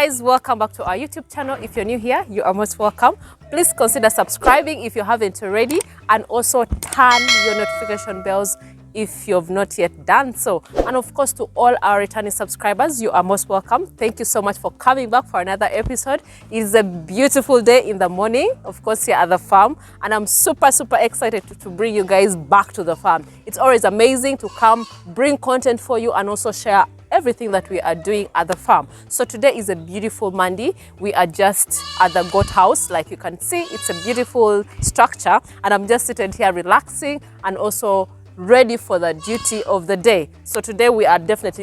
guys, welcome back to our YouTube channel. If you're new here, you are most welcome. Please consider subscribing if you haven't already, and also turn your notification bells if you've not yet done so. And of course, to all our returning subscribers, you are most welcome. Thank you so much for coming back for another episode. It is a beautiful day in the morning, of course, here at the farm, and I'm super excited to bring you guys back to the farm. It's always amazing to come bring content for you and also share everything that we are doing at the farm. So today is a beautiful Monday. We are just at the goat house. Like you can see, it's a beautiful structure, and I'm just seated here relaxing and also ready for the duty of the day. So today we are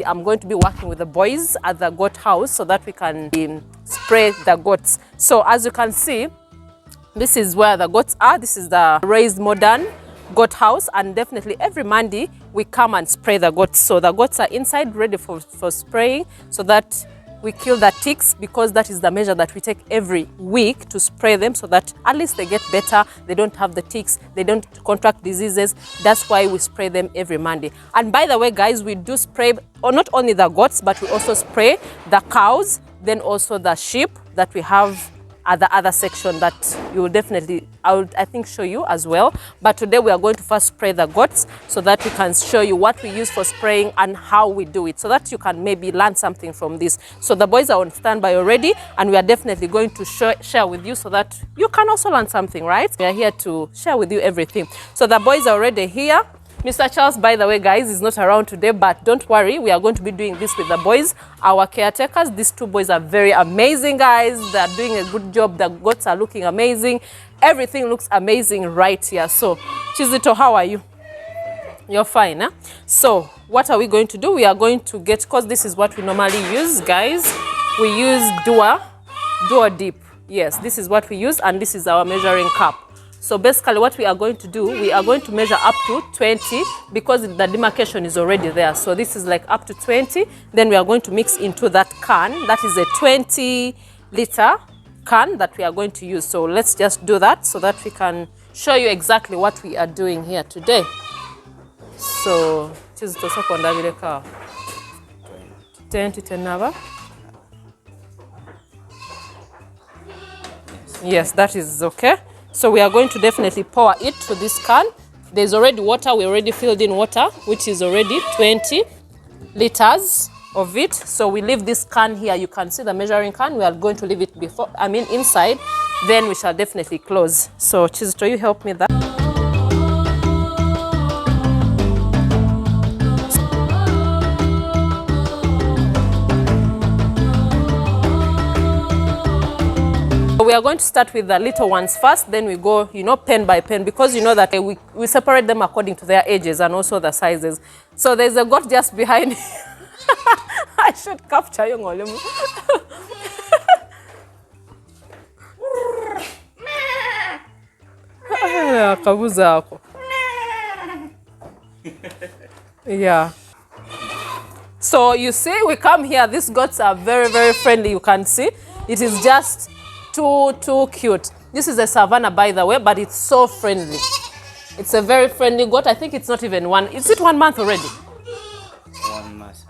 I'm going to be working with the boys at the goat house so that we can spray the goats. So as you can see, this is where the goats are. This is the raised modern goat house, and definitely every Monday we come and spray the goats. So the goats are inside ready for spraying so that we kill the ticks, because that is the measure that we take every week to spray them so that at least they get better, they don't have the ticks, they don't contract diseases. That's why we spray them every Monday. And by the way, guys, we do spray not only the goats, but we also spray the cows, then also the sheep that we have at the other section that you will definitely, I think, show you as well. But today we are going to first spray the goats so that we can show you what we use for spraying and how we do it, so that you can maybe learn something from this. So the boys are on standby already, and we are definitely going to share with you so that you can also learn something, right? We are here to share with you everything. So the boys are already here. Mr. Charles, by the way, guys, is not around today, but don't worry, we are going to be doing this with the boys, our caretakers. These two boys are very amazing, guys. They are doing a good job. The goats are looking amazing. Everything looks amazing right here. So, Chizito, how are you? You're fine, huh? So, what are we going to do? We are going to get, because this is what we normally use, guys. We use Duo Dip. Yes, this is what we use, and this is our measuring cup. So basically what we are going to do, we are going to measure up to 20 because the demarcation is already there. So this is like up to 20. Then we are going to mix into that can. That is a 20-liter can that we are going to use. So let's just do that so that we can show you exactly what we are doing here today. So, 20 tenaba. Yes, that is okay. So we are going to definitely pour it to this can. There's already water. We already filled in water, which is already 20 liters of it. So we leave this can here. You can see the measuring can. We are going to leave it inside. Then we shall definitely close. So Chizito, you help me that. We are going to start with the little ones first, then we go, pen by pen, because you know that we separate them according to their ages and also the sizes. So there's a goat just behind. I should capture you. Yeah. So you see, we come here, these goats are very friendly. You can see it is just too cute. This is a savannah, by the way, but it's so friendly. It's a very friendly goat. I think it's not even is it 1 month already? 1 month.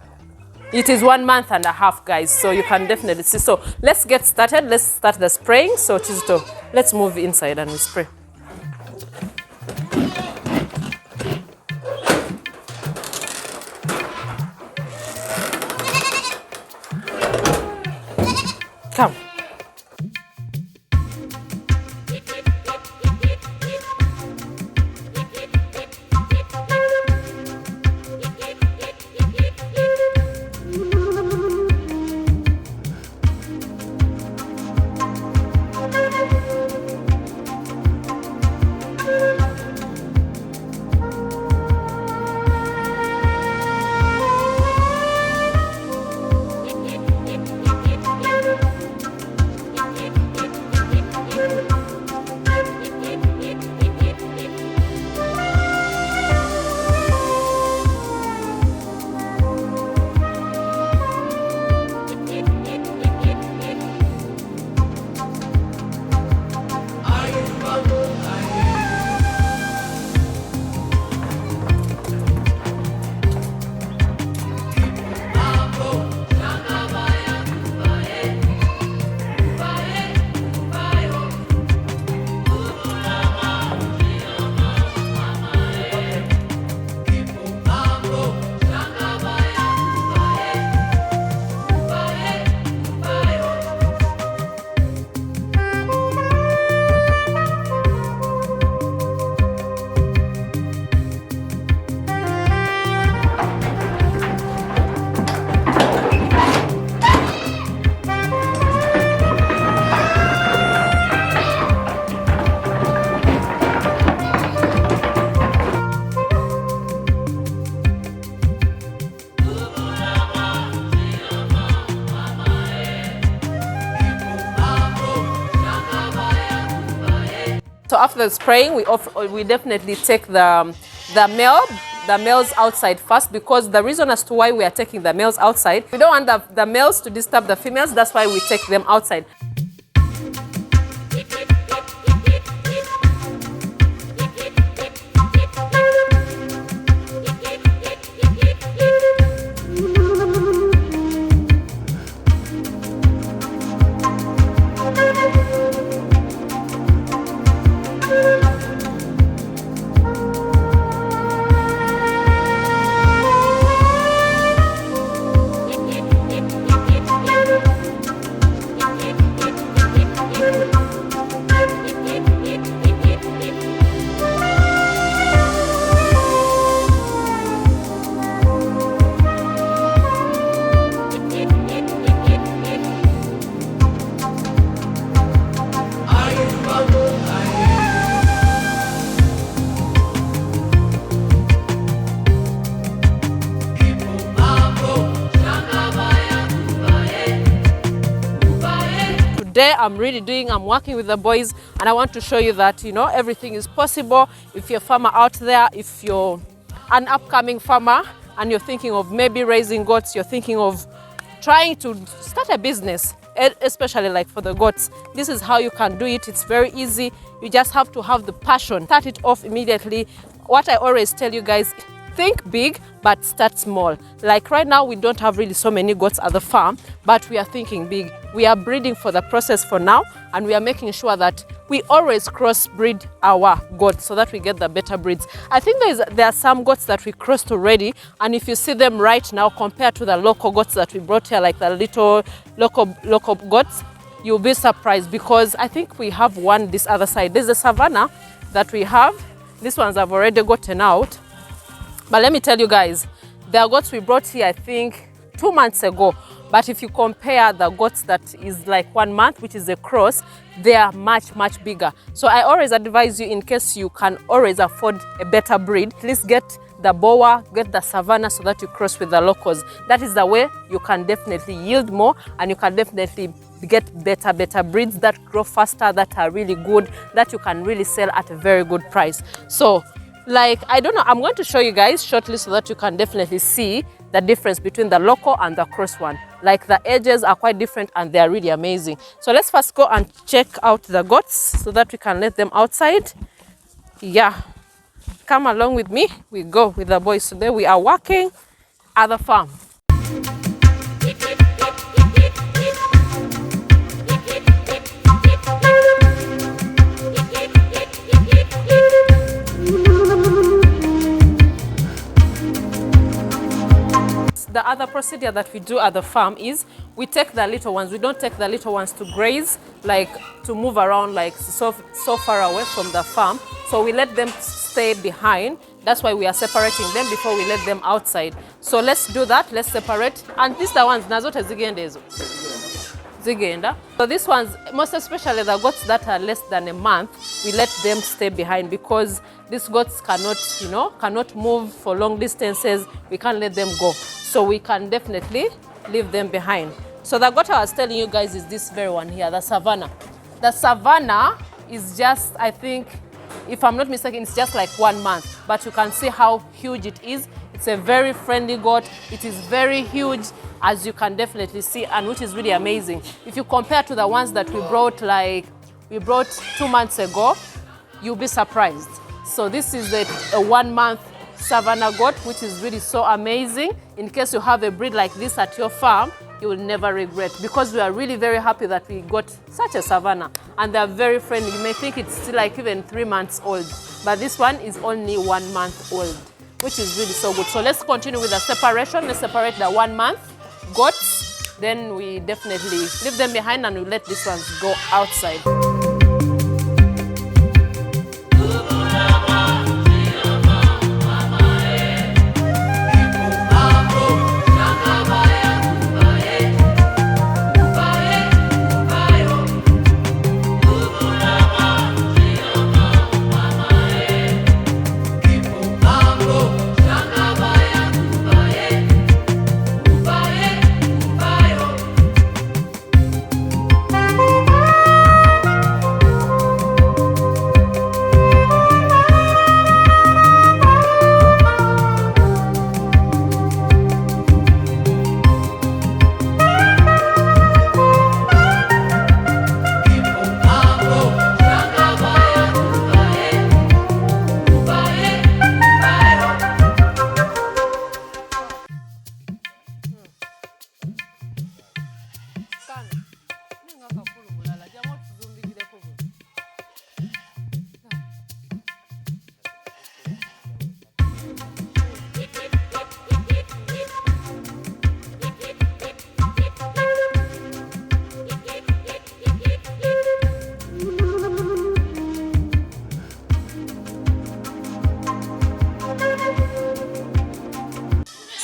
It is 1 month and a half, guys. So you can definitely see. So let's get started. Let's start the spraying. So Chizito, let's move inside and we spray. Come. So after the spraying, we definitely take the males outside first, because the reason as to why we are taking the males outside, we don't want the males to disturb the females. That's why we take them outside. Today I'm working with the boys, and I want to show you that, you know, everything is possible. If you're a farmer out there, if you're an upcoming farmer and you're thinking of maybe raising goats, you're thinking of trying to start a business, especially like for the goats, this is how you can do it. It's very easy. You just have to have the passion. Start it off immediately. What I always tell you guys, think big, but start small. Like right now, we don't have really so many goats at the farm, but we are thinking big. We are breeding for the process for now, and we are making sure that we always crossbreed our goats so that we get the better breeds. I think there are some goats that we crossed already, and if you see them right now compared to the local goats that we brought here, like the little local goats, you'll be surprised, because I think we have one this other side. There's a savannah that we have. These ones have already gotten out. But let me tell you guys, the goats we brought here, I think 2 months ago. But if you compare the goats that is like 1 month, which is a cross, they are much, much bigger. So I always advise you, in case you can always afford a better breed, please get the boa, get the savannah, so that you cross with the locals. That is the way you can definitely yield more, and you can definitely get better breeds that grow faster, that are really good, that you can really sell at a very good price. So like, I don't know, I'm going to show you guys shortly so that you can definitely see the difference between the local and the cross one. Like, the edges are quite different and they are really amazing. So let's first go and check out the goats so that we can let them outside. Yeah, come along with me. We go with the boys. Today we are working at the farm. The other procedure that we do at the farm is we take the little ones. We don't take the little ones to graze, like to move around like so far away from the farm. So we let them stay behind. That's why we are separating them before we let them outside. So let's do that. Let's separate. And these are the ones nazote zigenda. So these ones, most especially the goats that are less than a month, we let them stay behind, because these goats cannot move for long distances. We can't let them go. So we can definitely leave them behind. So the goat I was telling you guys is this very one here, the savannah. The savannah is just, I think, if I'm not mistaken, it's just like 1 month. But you can see how huge it is. It's a very friendly goat. It is very huge, as you can definitely see, and which is really amazing. If you compare to the ones that we brought 2 months ago, you'll be surprised. So this is a 1 month savannah goat, which is really so amazing. In case you have a breed like this at your farm, you will never regret, because we are really very happy that we got such a savannah, and they are very friendly. You may think it's still like even 3 months old, but this one is only 1 month old, which is really so good. So let's continue with the separation. Let's separate the 1 month goats, then we definitely leave them behind and we let these ones go outside.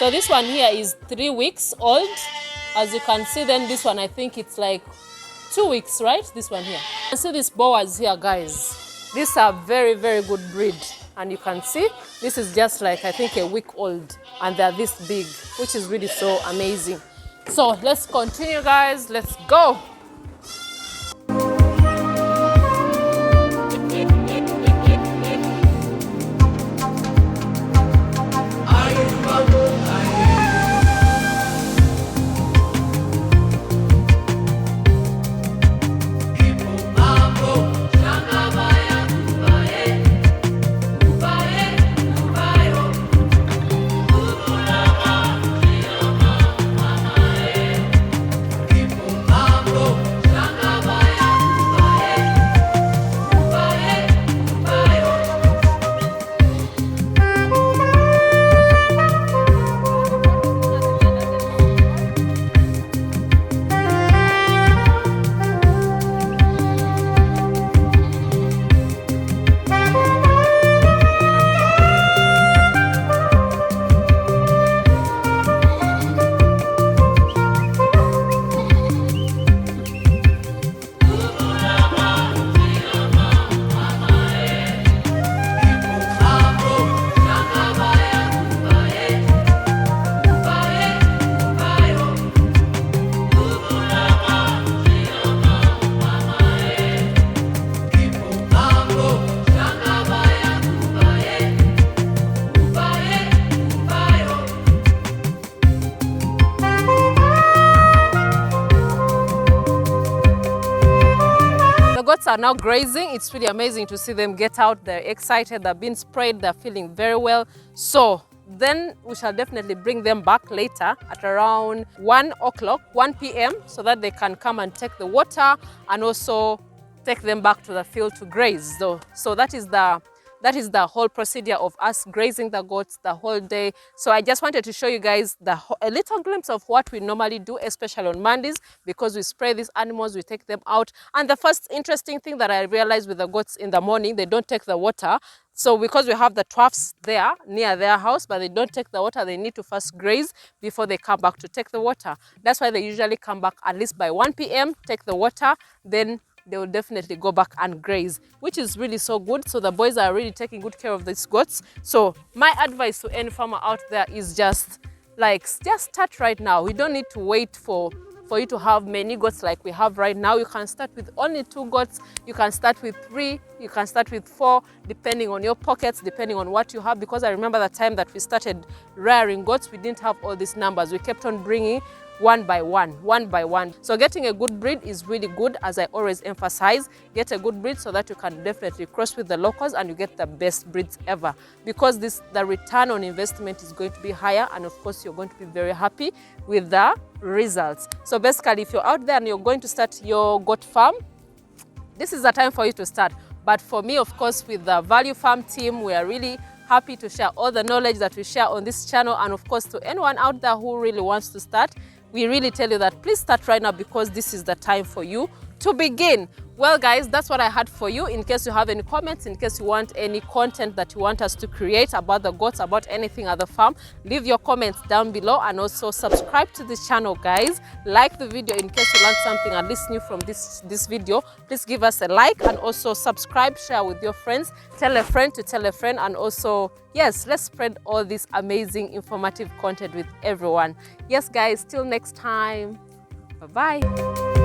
So this one here is 3 weeks old. As you can see, then this one, I think it's like 2 weeks, right? This one here. You can see these boas here, guys. These are very, very good breed. And you can see, this is just like, I think, a week old. And they're this big, which is really so amazing. So let's continue, guys. Let's go. Goats are now grazing. It's really amazing to see them get out. They're excited, they're being sprayed, they're feeling very well. So then we shall definitely bring them back later at around 1 o'clock, 1 p.m. so that they can come and take the water and also take them back to the field to graze. So that is the whole procedure of us grazing the goats the whole day. So I just wanted to show you guys a little glimpse of what we normally do, especially on Mondays, because we spray these animals, we take them out. And the first interesting thing that I realized with the goats in the morning, they don't take the water. So because we have the troughs there near their house, but they don't take the water, they need to first graze before they come back to take the water. That's why they usually come back at least by 1 p.m, take the water, then they will definitely go back and graze, which is really so good. So the boys are really taking good care of these goats. So my advice to any farmer out there is just start right now. We don't need to wait for you to have many goats like we have right now. You can start with only 2 goats. You can start with 3. You can start with 4, depending on your pockets, depending on what you have. Because I remember the time that we started rearing goats, we didn't have all these numbers. We kept on bringing one by one. So getting a good breed is really good, as I always emphasize. Get a good breed so that you can definitely cross with the locals and you get the best breeds ever, because the return on investment is going to be higher, and of course you're going to be very happy with the results. So basically, if you're out there and you're going to start your goat farm, this is the time for you to start. But for me, of course, with the Value Farm team, we are really happy to share all the knowledge that we share on this channel. And of course, to anyone out there who really wants to start, we really tell you that please start right now, because this is the time for you to begin. Well, guys, that's what I had for you. In case you have any comments, in case you want any content that you want us to create about the goats, about anything at the farm, leave your comments down below, and also subscribe to this channel, guys. Like the video in case you learned something at least new from this video. Please give us a like, and also subscribe, share with your friends, tell a friend to tell a friend, and also, yes, let's spread all this amazing informative content with everyone. Yes, guys, till next time. Bye-bye.